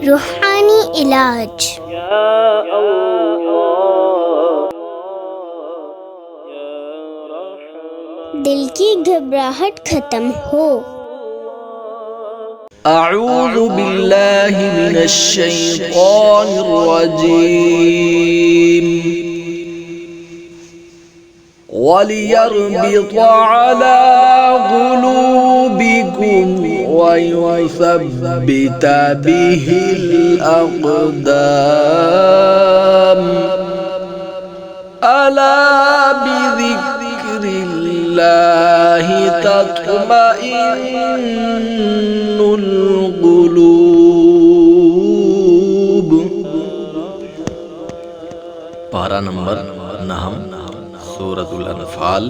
रूहानी इलाज। दिल की घबराहट खत्म हो। अऊज़ु बिल्लाहि मिनश शैतानिर रजीम। वलियरबित अला क़ुलूबिकुम वयुसब्बित बिहिल अक़दाम। अला बिज़िक्रिल्लाहि तत्मइन्नुल क़ुलूब। पारा नंबर नहम, सूरतुल अनफाल,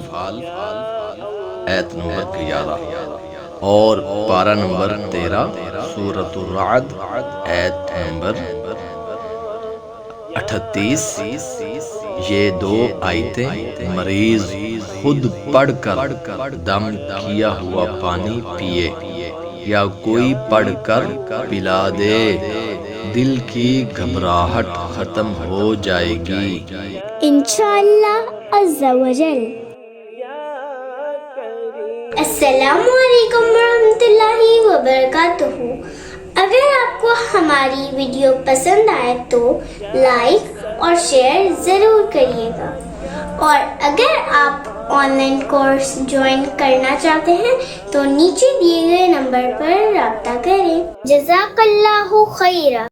आयत नंबर 11, और पारा नंबर 13, सूरतुर रअद, आयत नंबर 38। ये दो आयतें मरीज खुद पढ़कर दम किया हुआ पानी पिए या कोई पढ़कर पिला दे, दिल की घबराहट खत्म हो जाएगी इंशाअल्लाह अज़्ज़ा वजल। अस्सलामु अलैकुम रहमतुल्लाहि व बरकातुहू। अगर आपको हमारी वीडियो पसंद आए तो लाइक और शेयर ज़रूर करिएगा, और अगर आप ऑनलाइन कोर्स ज्वाइन करना चाहते हैं तो नीचे दिए गए नंबर पर राब्ता करें। जज़ाकल्लाहु खैरा।